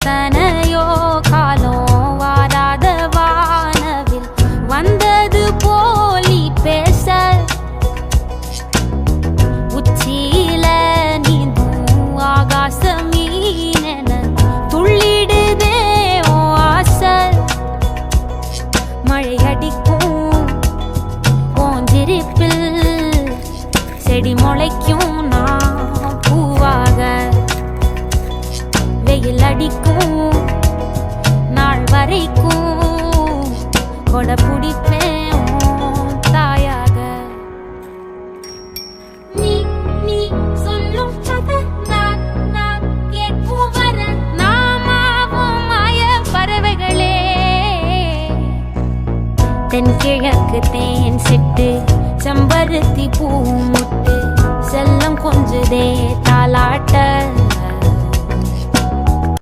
தனையோ காலம் வாராத வானவில் வந்தது போலி பேச உச்சியில நீந்தும் ஆகாச மீனென துள்ளிடுதே ஓ ஆசை மழை அடிக்கும் போஞ்சிருப்பில் செடி முளைக்கும் நான் பூவாக வெயில் அடிக்கும் நாள் வரைக்கும் கொடை பிடிப்பேன் தாயாக நீ நீ சொல்லும் கதை நான் கேட்கும் வர நாமாவும் மாய பறவைகளே தென்கிழக்கு தேன் சிட்டு செம்பருத்தி பூ முட்டு செல்லம் கொஞ்சதே தாலாட்ட